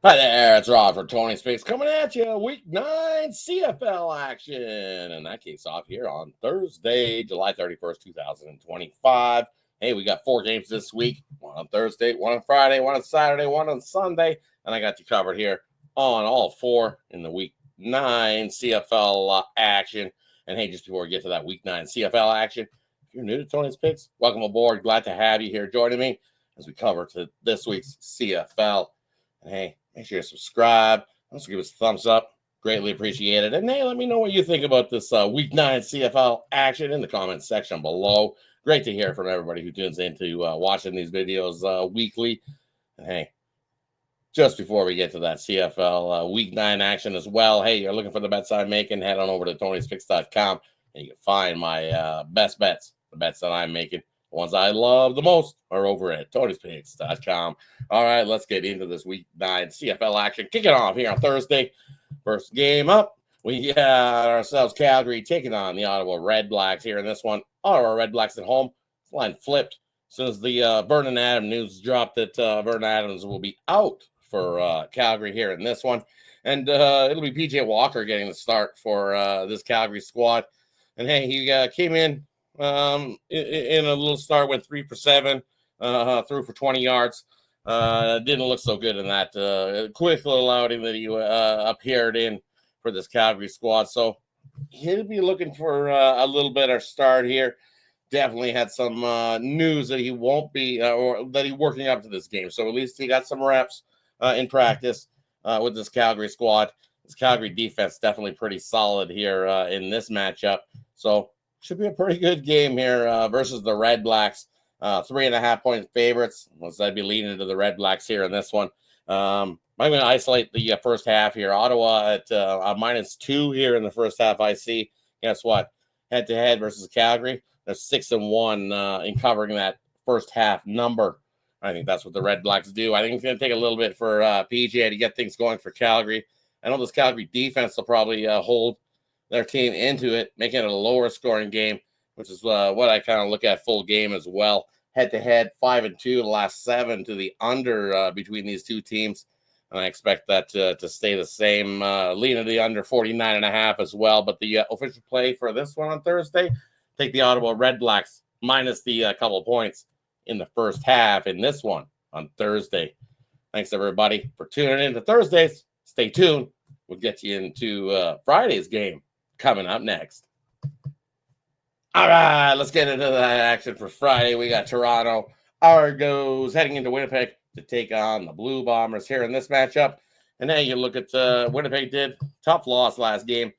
Hi there, it's Rob for TonysPicks coming at you. Week 9 CFL action. And that kicks off here on Thursday, July 31st, 2025. Hey, we got 4 games this week. One on Thursday, one on Friday, one on Saturday, one on Sunday. And I got you covered here on all 4 in the Week 9 CFL action. And hey, just before we get to that Week 9 CFL action, if you're new to TonysPicks, welcome aboard. Glad to have you here joining me as we cover to this week's CFL. And hey, make sure you subscribe. Also give us a thumbs up. Greatly appreciated. And hey, let me know what you think about this Week 9 CFL action in the comments section below. Great to hear from everybody who tunes into watching these videos weekly. And hey, just before we get to that CFL Week 9 action as well, hey, you're looking for the bets I'm making, head on over to TonysPicks.com and you can find my best bets, the bets that I'm making. The ones I love the most are over at TonysPicks.com. All right, let's get into this Week 9 CFL action. Kick it off here on Thursday. First game up, we got ourselves Calgary taking on the Ottawa Redblacks here in this one. Ottawa Redblacks at home. Line flipped as soon as the Vernon Adams news dropped that Vernon Adams will be out for Calgary here in this one. And it'll be PJ Walker getting the start for this Calgary squad. And hey, he came in a little start, went 3 for 7, threw for 20 yards. Didn't look so good in that quick little outing that he appeared in for this Calgary squad. So he'll be looking for a little better start here. Definitely had some news that he won't be or that he's working up to this game. So at least he got some reps in practice with this Calgary squad. This Calgary defense definitely pretty solid here in this matchup. So should be a pretty good game here versus the Redblacks. 3.5-point favorites. I'd be leaning to the Redblacks here in this one. I'm going to isolate the first half here. Ottawa at -2 here in the first half. I see. Guess what? Head-to-head versus Calgary. They're 6-1 in covering that first half number. I think that's what the Redblacks do. I think it's going to take a little bit for PJ to get things going for Calgary. I know this Calgary defense will probably hold their team into it, making it a lower scoring game, which is what I kind of look at full game as well. Head-to-head, 5-2 the last 7 to the under between these two teams. And I expect that to stay the same. Lean to the under 49.5 as well. But the official play for this one on Thursday, take the Ottawa Redblacks minus the couple of points in the first half in this one on Thursday. Thanks, everybody, for tuning in to Thursdays. Stay tuned. We'll get you into Friday's game coming up next. All right, let's get into that action for Friday. We got Toronto Argos heading into Winnipeg to take on the Blue Bombers here in this matchup. And then you look at Winnipeg did tough loss last game.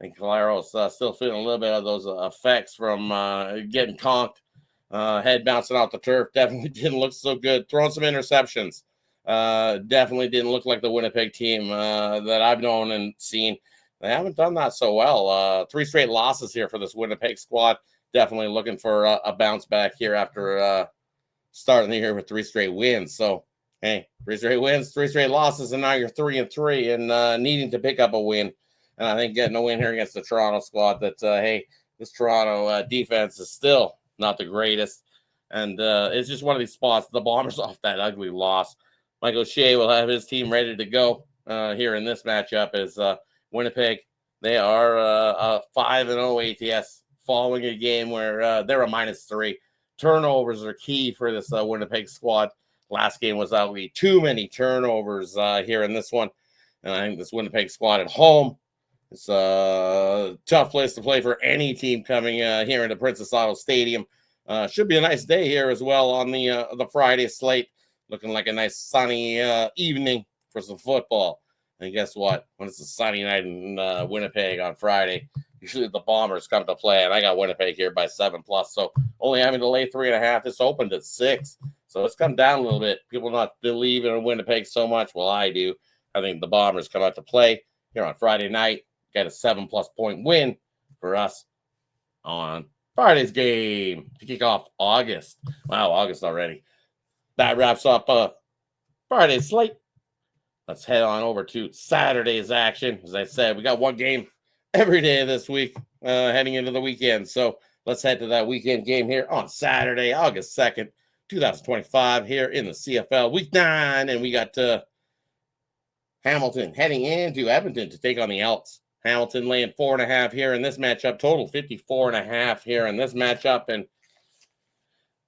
I think Calero's still feeling a little bit of those effects from getting conked. Head bouncing off the turf. Definitely didn't look so good. Throwing some interceptions. Definitely didn't look like the Winnipeg team that I've known and seen. They haven't done that so well. 3 straight losses here for this Winnipeg squad. Definitely looking for a bounce back here after starting the year with 3 straight wins. So, hey, 3 straight wins, 3 straight losses, and now you're 3-3 and needing to pick up a win. And I think getting a win here against the Toronto squad that, hey, this Toronto defense is still not the greatest. And it's just one of these spots. The Bombers off that ugly loss. Michael Shea will have his team ready to go here in this matchup as Winnipeg. They are a 5-0 ATS following a game where they're a -3. Turnovers are key for this Winnipeg squad. Last game was ugly. Too many turnovers here in this one. And I think this Winnipeg squad at home, it's a tough place to play for any team coming here into Princess Auto Stadium. Should be a nice day here as well on the Friday slate. Looking like a nice sunny evening for some football. And guess what? When it's a sunny night in Winnipeg on Friday, usually the Bombers come to play. And I got Winnipeg here by 7+. So only having to lay 3.5. This opened at 6. So it's come down a little bit. People not believing in Winnipeg so much. Well, I do. I think the Bombers come out to play here on Friday night. Got a 7+ point win for us on Friday's game to kick off August. Wow, August already. That wraps up Friday's slate. Let's head on over to Saturday's action. As I said, we got one game every day this week heading into the weekend. So let's head to that weekend game here on Saturday, August 2nd, 2025 here in the CFL Week 9. And we got Hamilton heading into Edmonton to take on the Elks. Hamilton laying 4.5 here in this matchup. Total 54.5 here in this matchup. And,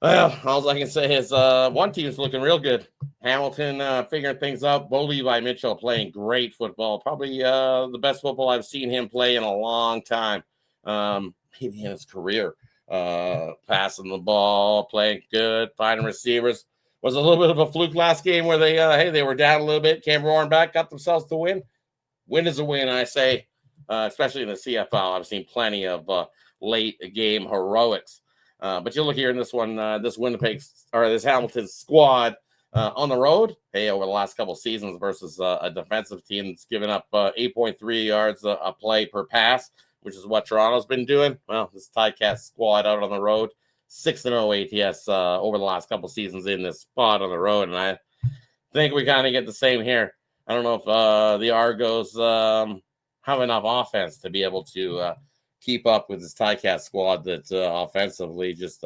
well, all I can say is one team's looking real good. Hamilton figuring things out. Bo Levi Mitchell playing great football. Probably the best football I've seen him play in a long time. Maybe in his career. Passing the ball, playing good, finding receivers. Was a little bit of a fluke last game where they were down a little bit, came roaring back, got themselves the win. Win is a win, I say, especially in the CFL. I've seen plenty of late game heroics. But you look here in this one, this Winnipeg or this Hamilton squad on the road. Hey, over the last couple seasons versus a defensive team that's given up 8.3 yards a play per pass, which is what Toronto's been doing. Well, this Ticats squad out on the road, 6-0 ATS over the last couple seasons in this spot on the road, and I think we kind of get the same here. I don't know if the Argos have enough offense to be able to keep up with this Ticats squad that's offensively just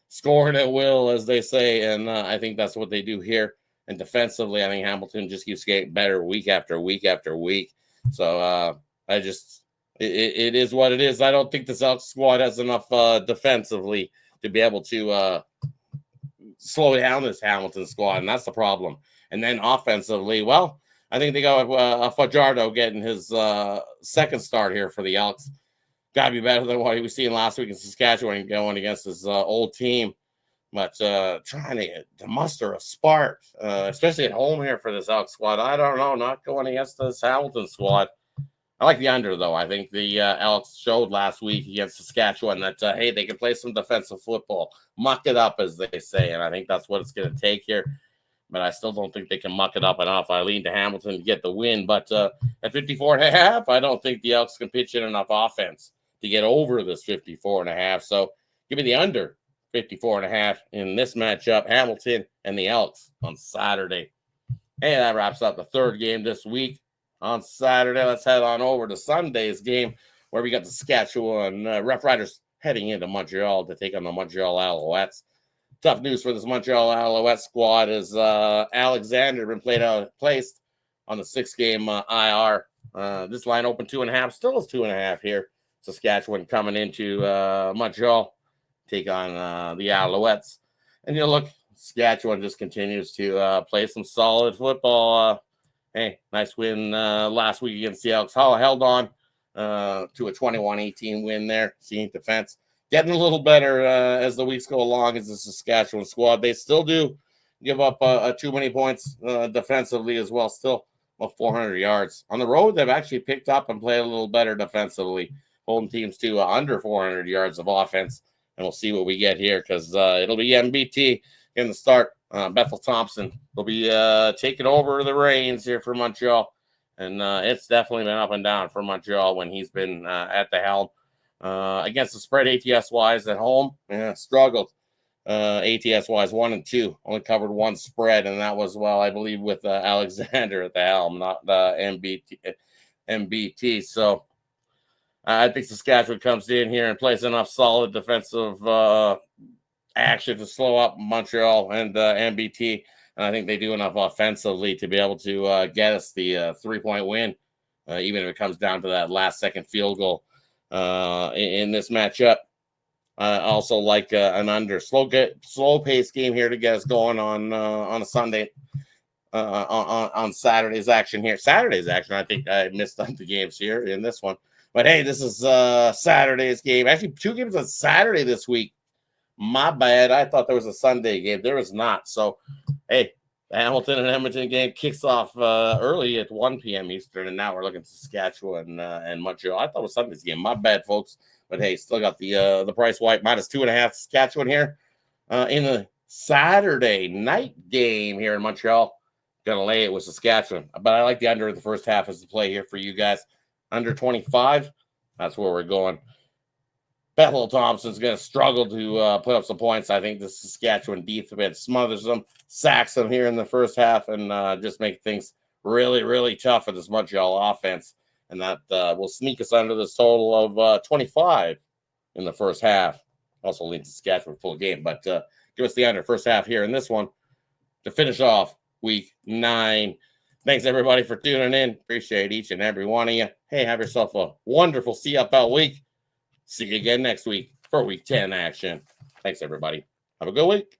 scoring at will, as they say, and I think that's what they do here. And defensively, I think Hamilton just keeps getting better week after week after week. So it is what it is. I don't think this Elks squad has enough defensively to be able to slow down this Hamilton squad, and that's the problem. And then offensively, well, I think they got Fajardo getting his second start here for the Elks. Got to be better than what he was seeing last week in Saskatchewan going against his old team. But trying to muster a spark, especially at home here for this Elks squad, I don't know, not going against this Hamilton squad. I like the under, though. I think the Elks showed last week against Saskatchewan that, hey, they can play some defensive football, muck it up, as they say, and I think that's what it's going to take here. But I still don't think they can muck it up enough. I lean to Hamilton to get the win, but at 54.5, I don't think the Elks can pitch in enough offense to get over this 54.5. So give me the under 54.5 in this matchup, Hamilton and the Elks on Saturday. And that wraps up the third game this week. On Saturday, let's head on over to Sunday's game where we got the Saskatchewan Roughriders heading into Montreal to take on the Montreal Alouettes. Tough news for this Montreal Alouettes squad is Alexander been placed on the 6-game IR. This line open 2.5, still is 2.5 here. Saskatchewan coming into Montreal, take on the Alouettes. And you look, Saskatchewan just continues to play some solid football. Hey, nice win last week against the Elks. Held on to a 21-18 win there. Seeing defense getting a little better as the weeks go along as the Saskatchewan squad. They still do give up too many points defensively as well. Still 400 yards. On the road, they've actually picked up and played a little better defensively, holding teams to under 400 yards of offense. And we'll see what we get here because it'll be MBT in the start. Bethel Thompson will be taking over the reins here for Montreal. And it's definitely been up and down for Montreal when he's been at the helm. Against the spread ATS-wise at home, struggled. ATS-wise, 1-2. Only covered one spread, and that was, well, I believe, with Alexander at the helm, not MBT. So I think Saskatchewan comes in here and plays enough solid defensive action to slow up Montreal and MBT. And I think they do enough offensively to be able to get us the 3-point win, even if it comes down to that last-second field goal in this matchup. I also like an under slow-paced game here to get us going on a Sunday. On Saturday's action here. Saturday's action, I think I missed up the games here in this one. But, hey, this is Saturday's game. Actually, 2 games on Saturday this week. My bad. I thought there was a Sunday game. There is not. So, hey, the Hamilton and Edmonton game kicks off early at 1 p.m. Eastern, and now we're looking at Saskatchewan and Montreal. I thought it was Sunday's game. My bad, folks. But, hey, still got the price white minus 2.5 Saskatchewan here in the Saturday night game here in Montreal. Going to lay it with Saskatchewan. But I like the under the first half as the play here for you guys. Under 25, that's where we're going. Bethel Thompson's going to struggle to put up some points. I think the Saskatchewan defense smothers them, sacks them here in the first half, and just make things really, really tough for this Montreal offense. And that will sneak us under this total of 25 in the first half. Also leads to Saskatchewan full game. But give us the under first half here in this one to finish off week 9. Thanks, everybody, for tuning in. Appreciate each and every one of you. Hey, have yourself a wonderful CFL week. See you again next week for Week 10 action. Thanks, everybody. Have a good week.